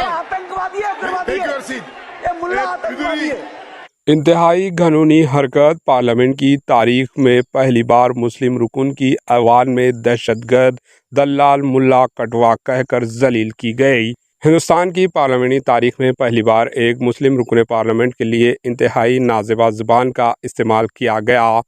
आतंकवादी है, उग्रवादी है, ये मुल्ला आतंकवादी है। इंतहाई घिनौनी हरकत पार्लियामेंट की तारीख में पहली बार मुस्लिम रुकन की ऐवान में दहशतगर्द दलाल मुल्ला कटवा कहकर जलील की गई। हिंदुस्तान की पार्लियामेंटी तारीख में पहली बार एक मुस्लिम रुकन पार्लियामेंट के लिए इंतहाई नाज़िबा ज़ुबान का इस्तेमाल किया गया।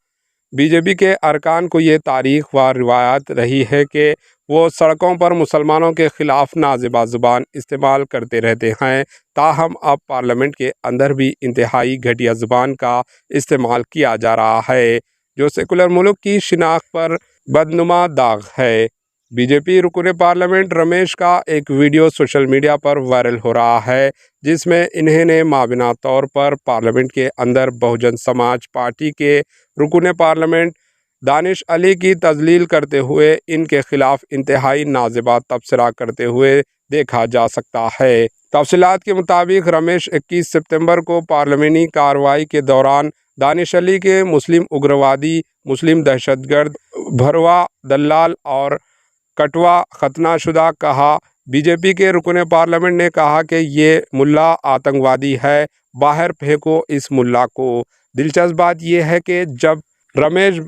बीजेपी के अरकान को ये तारीख व रिवायत रही है कि वो सड़कों पर मुसलमानों के ख़िलाफ़ नाज़िबा ज़ुबान इस्तेमाल करते रहते हैं। ताहम अब पार्लियामेंट के अंदर भी इंतहाई घटिया ज़ुबान का इस्तेमाल किया जा रहा है, जो सेकुलर मुल्क की शिनाख्त पर बदनुमा दाग है। बीजेपी रुकन पार्लियामेंट रमेश का एक वीडियो सोशल मीडिया पर वायरल हो रहा है, जिसमें इन्होंने माबिना तौर पर पार्लियामेंट के अंदर बहुजन समाज पार्टी के रुकन पार्लियामेंट दानिश अली की तजलील करते हुए इनके खिलाफ इंतहाई नाज़िबा तबसरा करते हुए देखा जा सकता है। तफसीलात के मुताबिक रमेश 21 सितंबर को पार्लियामेंटी कार्रवाई के दौरान दानिश अली के मुस्लिम उग्रवादी, मुस्लिम दहशतगर्द, भरवा दलाल और कटवा खतनाशुदा कहा। बीजेपी के रुकन पार्लियामेंट ने कहा कि ये मुल्ला आतंकवादी है, बाहर फेंको इस मुल्ला को। दिलचस्प बात यह है कि जब रमेश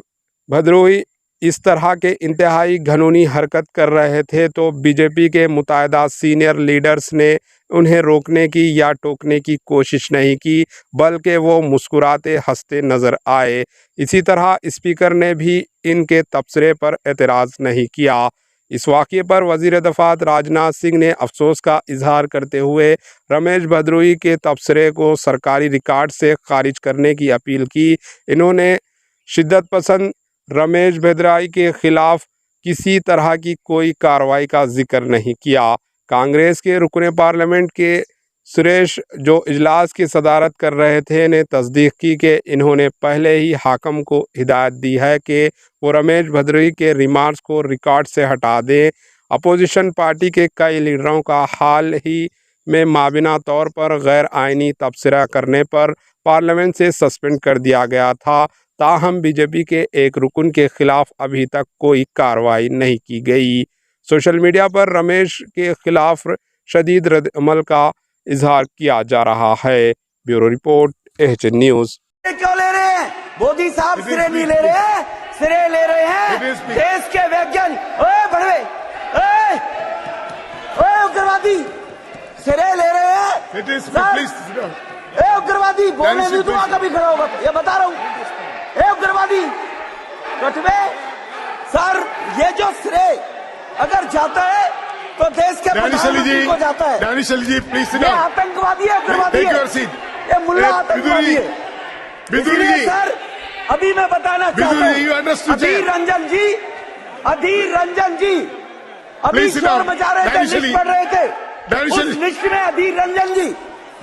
भदौरी इस तरह के इंतहाई घिनौनी हरकत कर रहे थे तो बीजेपी के मुत्तहिदा सीनियर लीडर्स ने उन्हें रोकने की या टोकने की कोशिश नहीं की, बल्कि वो मुस्कुराते हंसते नज़र आए। इसी तरह स्पीकर ने भी इनके तबसरे पर एतराज़ नहीं किया। इस वाक़ये पर वज़ीर दफ़ात राजनाथ सिंह ने अफसोस का इजहार करते हुए रमेश भदौरी के तबसरे को सरकारी रिकॉर्ड से खारिज करने की अपील की। इन्होंने शिद्दत पसंद रमेश भदौरी के खिलाफ किसी तरह की कोई कार्रवाई का जिक्र नहीं किया। कांग्रेस के रुकन पार्लियामेंट के सुरेश, जो इजलास की सदारत कर रहे थे, ने तस्दीक की कि इन्होंने पहले ही हाकम को हिदायत दी है कि वो रमेश भदौरी के रिमार्क्स को रिकॉर्ड से हटा दें। अपोजिशन पार्टी के कई लीडरों का हाल ही में माबिना तौर पर गैर आइनी तबसरा करने पर पार्लियामेंट से सस्पेंड कर दिया गया था। ताहम बीजेपी के एक रुकन के खिलाफ अभी तक कोई कार्रवाई नहीं की गई। सोशल मीडिया पर रमेश के खिलाफ शदीद रद्द-अमल का इजहार किया जा रहा है। Bureau report, HN news. क्यों ले रहे हैं? मोदी साहब सिरे नहीं ले रहे हैं, सिरे ले रहे हैं देश के वैज्ञानिक। ओए बड़वे, ओए उग्रवादी, सिरे ले रहे हैं। ए उग्रवादी, बोलने नहीं दूंगा कभी खड़ा होगा, ये बता रहा हूँ। ए उग्रवादी कटवे सर, ये जो श्रेय अगर जाता है तो देश के प्रधानमंत्री को जाता है। दानिश अली जी, प्लीज ये आतंकवादी है, उग्रवादी है, ये मुल्ला आतंकवादी है। इसलिए सर अभी मैं बताना चाहता हूँ, अधीर रंजन जी अभी शोर मचा रहे थे, लिस्ट पढ़ रहे थे। उस लिस्ट में अधीर रंजन जी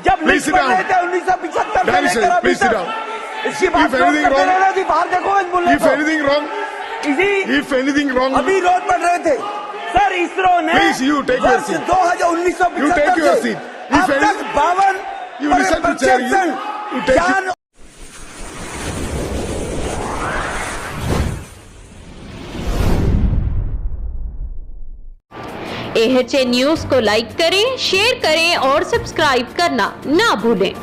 जब लिस्ट पढ़ रहे थे 1975 में लेकर अभी तक, इसकी बात करते रहना जी। बाहर देखो इस मुल्ले को, अभी रोड पढ़ रहे थे सर। इसरो ने वर्ष 1975 से अब तक 52 जान एचएन न्यूज़ को लाइक करें, शेयर करें और सब्सक्राइब करना ना भूलें।